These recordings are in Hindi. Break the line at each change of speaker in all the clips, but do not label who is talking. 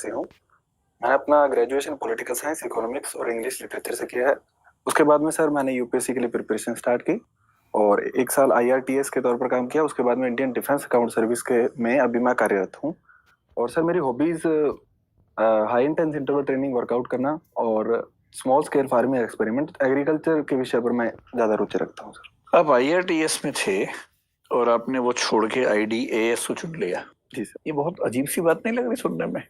से हूँ। मैंने अपना ग्रेजुएशन पॉलिटिकल साइंस, इकोनॉमिक्स और इंग्लिश लिटरेचर से किया है। उसके बाद में सर मैंने यूपीएससी के लिए प्रिपरेशन स्टार्ट की और 1 साल आईआरटीएस के तौर पर काम किया। उसके बाद में इंडियन डिफेंस अकाउंट सर्विस के में अभी मैं कार्यरत हूँ। और सर मेरी hobbies high intense interval training, workout करना और small scale farming experiment, agriculture के विषय पर मैं ज्यादा रुचि रखता हूँ सर।
आप आईआरटीएस में थे और आपने वो छोड़ के आईडीएएस को चुन लिया।
जी सर।
ये बहुत अजीब सी बात नहीं लग रही सुनने में?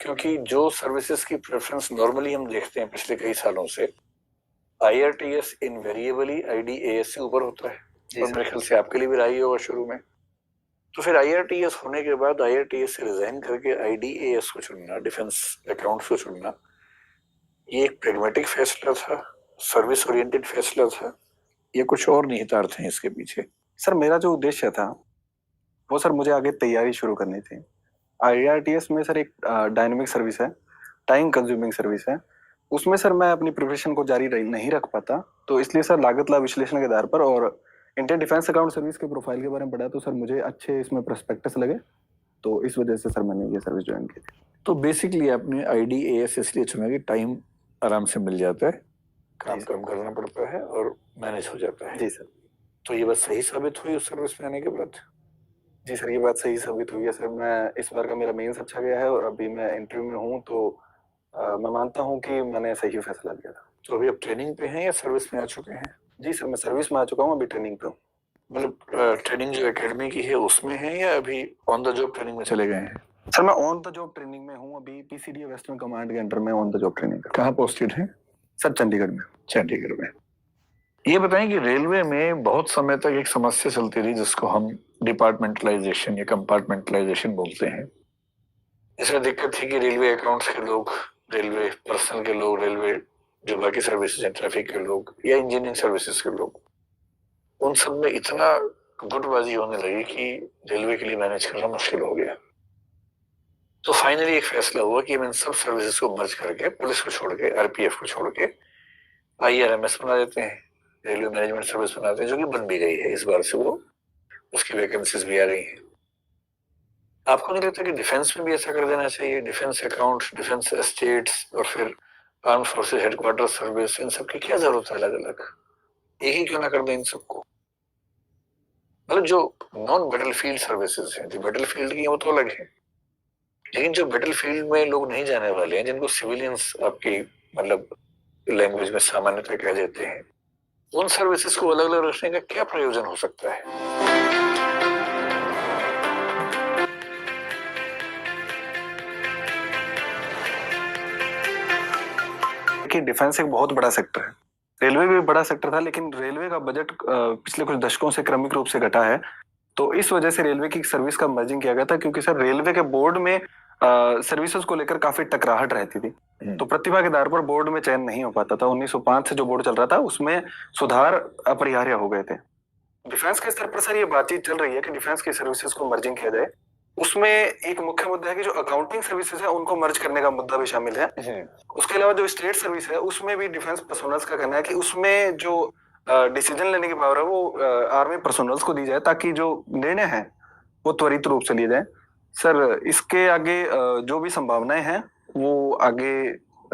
क्योंकि जो सर्विसेज की प्रेफरेंस नॉर्मली हम देखते हैं पिछले कई सालों से, आईआरटीएस इनवेरिएबली आईडीएएस से ऊपर होता है और मेरे ख्याल से आपके लिए भी रहा ही होगा शुरू में। तो फिर आईआरटीएस होने के बाद आईआरटीएस से रिजाइन करके आईडीएएस को चुनना, डिफेंस अकाउंट्स को चुनना, ये एक प्रेगमेटिक फैसला था, सर्विस ओरिएंटेड फैसला था, ये कुछ और निहितार्थ हैं इसके पीछे?
सर मेरा जो उद्देश्य था वो सर मुझे आगे तैयारी शुरू करनी थी। आईआरटीएस में सर एक डायनेमिक सर्विस है, टाइम कंज्यूमिंग सर्विस है। उसमें सर मैं अपनी प्रिपरेशन को जारी नहीं रख पाता, तो इसलिए सर लागत लाभ विश्लेषण के आधार पर और इंडियन डिफेंस अकाउंट सर्विस के प्रोफाइल के बारे में पढ़ा तो सर मुझे अच्छे इसमें प्रोस्पेक्टस लगे, तो इस वजह से सर मैंने ये सर्विस ज्वाइन की थी।
तो बेसिकली आपने आईडीएएस इसलिए चुना कि टाइम आराम से मिल जाता है, काम कम करना पड़ता है और मैनेज हो जाता है।
जी सर।
तो ये बात सही साबित हुई उस सर्विस में आने के बाद?
जी सर, ये बात सही साबित हुई है सर। मैं इस बार का मेरा मेंस अच्छा गया है और अभी मैं इंटरव्यू में हूँ, तो मैं मानता हूँ कि मैंने सही फैसला लिया था।
तो अभी आप ट्रेनिंग पे हैं या सर्विस में आ चुके हैं?
जी सर, मैं सर्विस में आ चुका हूँ, अभी ट्रेनिंग पे हूँ।
मतलब ट्रेनिंग जो एकेडमी की है उसमें है या अभी ऑन द जॉब ट्रेनिंग में चले गए हैं?
सर मैं ऑन द जॉब ट्रेनिंग में हूँ, अभी पीसीडीए वेस्टर्न कमांड के अंडर में ऑन द जॉब ट्रेनिंग।
कहाँ पोस्टेड हैं?
सर चंडीगढ़ में।
चंडीगढ़ में। ये बताएं कि रेलवे में बहुत समय तक एक समस्या चलती रही जिसको हम डिपार्टमेंटलाइजेशन या कंपार्टमेंटलाइजेशन बोलते हैं। इसमें दिक्कत थी कि रेलवे अकाउंट्स के लोग, रेलवे पर्सनल के लोग, रेलवे जो बाकी सर्विसेज हैं, ट्रैफिक के लोग या इंजीनियरिंग सर्विसेज के लोग, उन सब में इतना गुटबाजी होने लगी कि रेलवे के लिए मैनेज करना मुश्किल हो गया। तो फाइनली एक फैसला हुआ कि हम इन सब सर्विसेज को मर्ज करके, पुलिस को छोड़ के, आरपीएफ को छोड़ के आईआरएमएस बना देते हैं, रेलवे मैनेजमेंट सर्विस बनाते हैं, जो कि बन भी गई है इस बार से, वो उसकी वैकेंसीज भी आ गई हैं। आपको नहीं लगता कि डिफेंस में भी ऐसा कर देना चाहिए? डिफेंस अकाउंट्स, डिफेंस एस्टेट्स और फिर आर्म फोर्सेस हेडक्वार्टर सर्विस, इन सब की क्या जरूरत है? अलग अलग एक ही क्यों ना कर दें इन सबको? मतलब जो नॉन बैटलफील्ड सर्विसेज हैं, जो बैटलफील्ड की वो तो अलग है, लेकिन जो बैटलफील्ड में लोग नहीं जाने वाले हैं, जिनको सिविलियंस आपकी मतलब लैंग्वेज में सामान्यतः कह देते हैं, उन सर्विसेज को अलग अलग रखने का क्या प्रयोजन हो सकता है?
कि डिफेंस एक बहुत बड़ा सेक्टर है, रेलवे भी बड़ा सेक्टर था, लेकिन रेलवे का बजट पिछले कुछ दशकों से क्रमिक रूप से घटा है, तो इस वजह से रेलवे की सर्विस का मर्जिंग किया गया था। क्योंकि सर रेलवे के बोर्ड में सर्विसेज को लेकर काफी टकराहट रहती थी, तो प्रतिभा के आधार पर बोर्ड में चयन नहीं हो पाता था। 1905 से जो बोर्ड चल रहा था उसमें सुधार अपरिहार्य हो गए थे। डिफेंस के स्तर पर सर ये बातचीत चल रही है कि डिफेंस की सर्विसेज को मर्जिंग किया जाए। उसमें एक मुख्य मुद्दा है कि जो अकाउंटिंग सर्विसेज है उनको मर्ज करने का मुद्दा भी शामिल है। उसके अलावा जो स्टेट सर्विस है उसमें भी डिफेंस पर्सोनल्स का कहना है कि उसमें जो डिसीजन लेने की पावर है वो आर्मी पर्सोनल्स को दी जाए, ताकि जो निर्णय है वो त्वरित रूप से लिए जाए। सर इसके आगे जो भी संभावनाएं हैं वो आगे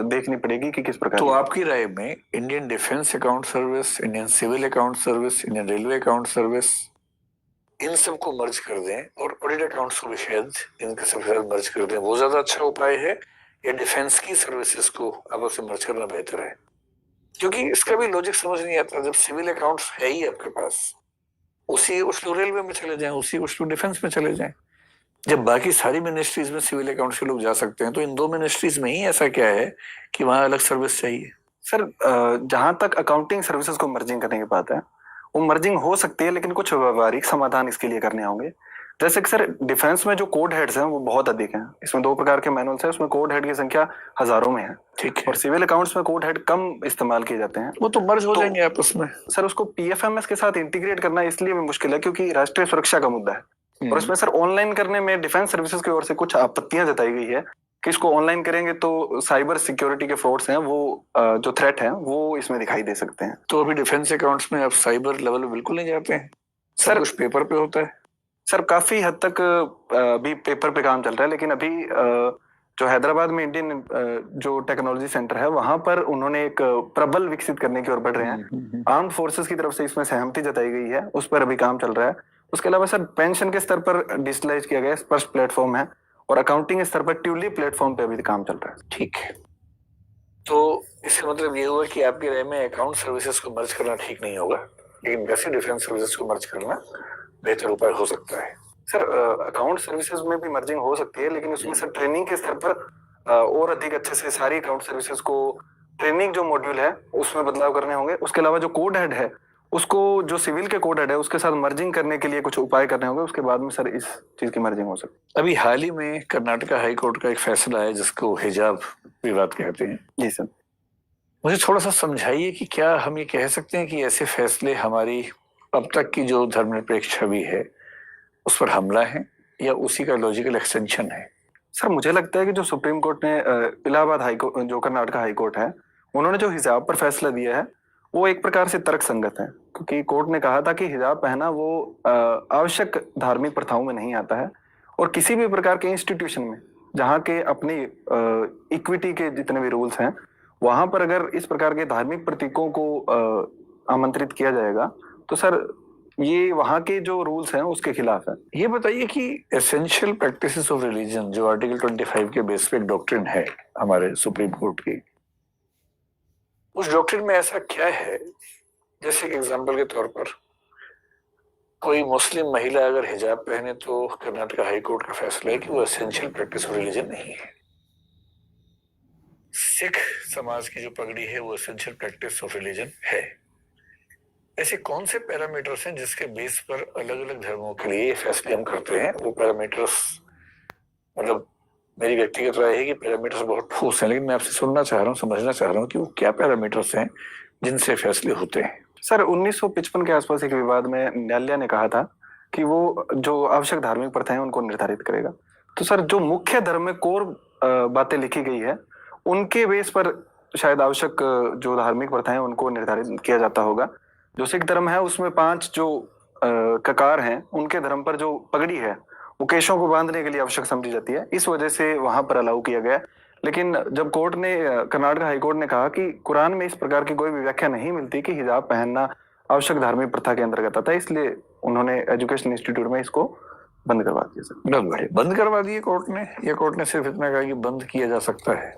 देखनी पड़ेगी कि किस प्रकार।
तो आपकी राय में Indian defence account service, Indian civil account service, Indian railway account service, इन सबको मर्ज कर दें और ऑडिट अकाउंट्स को भी शायद इनके सबके साथ मर्ज कर दें, वो ज्यादा अच्छा उपाय है, या डिफेंस की सर्विसेज को आपस में मर्ज करना बेहतर है? क्योंकि इसका भी लॉजिक समझ नहीं आता। जब सिविल अकाउंट्स है ही आपके पास, उसी कुछ लोग रेलवे में चले जाएं, उसी कुछ लोग डिफेंस में चले जाएं। जब बाकी सारी मिनिस्ट्रीज में सिविल अकाउंट्स के लोग जा सकते हैं, तो इन दो मिनिस्ट्रीज में ही ऐसा क्या है कि वहां अलग सर्विस चाहिए?
सर जहां तक अकाउंटिंग सर्विसेज को मर्जिंग करने की बात है, वो मर्जिंग हो सकती है, लेकिन कुछ व्यवहारिक समाधान इसके लिए करने होंगे। जैसे कि सर डिफेंस में जो कोड हेड्स हैं वो बहुत अधिक हैं। इसमें 2 प्रकार के मैनुअल्स हैं, उसमें कोड हेड की संख्या हजारों में है।
ठीक है।
और सिविल अकाउंट्स में कोड हेड कम इस्तेमाल किए जाते हैं।
वो तो मर्ज हो जाएंगे आपस में।
सर उसको पीएफएमएस के साथ इंटीग्रेट करना इसलिए भी मुश्किल है क्योंकि राष्ट्रीय सुरक्षा का मुद्दा है, और उसमें सर ऑनलाइन करने में डिफेंस सर्विसेज की ओर से कुछ आपत्तियां जताई गई है कि इसको ऑनलाइन करेंगे तो साइबर सिक्योरिटी के फ्रॉड्स हैं, वो जो थ्रेट है वो इसमें दिखाई दे सकते हैं।
तो अभी डिफेंस अकाउंट्स में आप साइबर लेवल पे बिल्कुल नहीं जाते हैं? सर कुछ पेपर पे होता है?
सर काफी हद तक अभी पेपर पे काम चल रहा है, लेकिन अभी जो हैदराबाद में इंडियन जो टेक्नोलॉजी सेंटर है वहां पर उन्होंने एक प्रबल विकसित करने की ओर बढ़ रहे हैं। आर्म्ड फोर्सेस की तरफ से इसमें सहमति जताई गई है, उस पर अभी काम चल रहा है। उसके अलावा सर पेंशन के स्तर पर डिजिटलाइज किया गया स्पर्श प्लेटफॉर्म है, और अकाउंटिंग स्तर पर ट्यूली प्लेटफॉर्म पे अभी काम चल रहा है।
ठीक है, तो इसका मतलब ये हुआ कि आपकी राय में अकाउंट सर्विसेज को मर्ज करना ठीक नहीं होगा, लेकिन वैसे डिफेंस सर्विसेज को मर्ज करना बेहतर उपाय हो सकता है।
सर अकाउंट सर्विसेज में भी मर्जिंग हो सकती है, लेकिन उसमें सर ट्रेनिंग के स्तर पर और अधिक अच्छे से सारी अकाउंट सर्विसेज को ट्रेनिंग जो मॉड्यूल है उसमें बदलाव करने होंगे। उसके अलावा जो कोड हेड है उसको, जो सिविल के कोड हेड है उसके साथ मर्जिंग करने के लिए कुछ उपाय करने होंगे। उसके बाद में सर इस चीज की मर्जिंग हो सकती है।
अभी हाल ही में कर्नाटका हाई कोर्ट का एक फैसला है जिसको हिजाब विवाद कहते हैं।
जी सर,
मुझे थोड़ा सा समझाइए कि क्या हम ये कह सकते हैं कि ऐसे फैसले हमारी अब तक की जो धर्मनिरपेक्ष छवि है उस पर हमला है या उसी का लॉजिकल एक्सटेंशन है?
सर मुझे लगता है कि जो सुप्रीम कोर्ट ने इलाहाबाद हाई कोर्ट, जो कर्नाटका हाई कोर्ट है, उन्होंने जो हिजाब पर फैसला दिया है वो एक प्रकार से तर्क संगत है, क्योंकि कोर्ट ने कहा था कि हिजाब पहना वो आवश्यक धार्मिक प्रथाओं में नहीं आता है, और किसी भी प्रकार के इंस्टीट्यूशन में जहाँ के अपनी इक्विटी के जितने भी रूल्स हैं वहां पर अगर इस प्रकार के धार्मिक प्रतीकों को आमंत्रित किया जाएगा तो सर ये वहां के जो रूल्स हैं उसके खिलाफ है।
ये बताइए कि एसेंशियल प्रैक्टिसेस ऑफ रिलीजन जो आर्टिकल 25 के बेस पे एक डॉक्ट्रिन है हमारे सुप्रीम कोर्ट की, उस डॉक्ट्रिन में ऐसा क्या है, जैसे एग्जांपल के तौर पर कोई मुस्लिम महिला अगर हिजाब पहने तो कर्नाटका हाई कोर्ट का फैसला है कि वो एसेंशियल प्रैक्टिस ऑफ रिलीजन नहीं है। सिख समाज की जो पगड़ी है वो एसेंशियल प्रैक्टिस ऑफ रिलीजन है। ऐसे कौन से पैरामीटर्स हैं जिसके बेस पर अलग अलग धर्मों के लिए फैसले हम करते हैं? वो पैरामीटर्स, मतलब मेरी व्यक्तिगत राय है कि पैरामीटर्स बहुत ठोस हैं, लेकिन मैं आपसे सुनना चाह रहा हूँ, समझना चाह रहा हूँ कि वो क्या पैरामीटर्स हैं जिनसे फैसले होते हैं।
सर 1955 के आसपास एक विवाद में न्यायालय ने कहा था कि वो जो आवश्यक धार्मिक प्रथाएं उनको निर्धारित करेगा। तो सर जो मुख्य धर्म में कोर बातें लिखी गई है उनके बेस पर शायद आवश्यक जो धार्मिक प्रथाएं उनको निर्धारित किया जाता होगा। जो सिख धर्म है उसमें 5 जो ककार हैं, उनके धर्म पर जो पगड़ी है वो केशों को बांधने के लिए आवश्यक समझी जाती है, इस वजह से वहां पर अलाउ किया गया। लेकिन जब कोर्ट ने, कर्नाटक हाई कोर्ट ने कहा कि कुरान में इस प्रकार की कोई भी व्याख्या नहीं मिलती कि हिजाब पहनना आवश्यक धार्मिक प्रथा के अंतर्गत आता है, इसलिए उन्होंने एजुकेशन इंस्टीट्यूट में इसको बंद करवा दिया। सर
बंद करवा दिए कोर्ट ने, या कोर्ट ने सिर्फ इतना कहा कि बंद किया जा सकता है?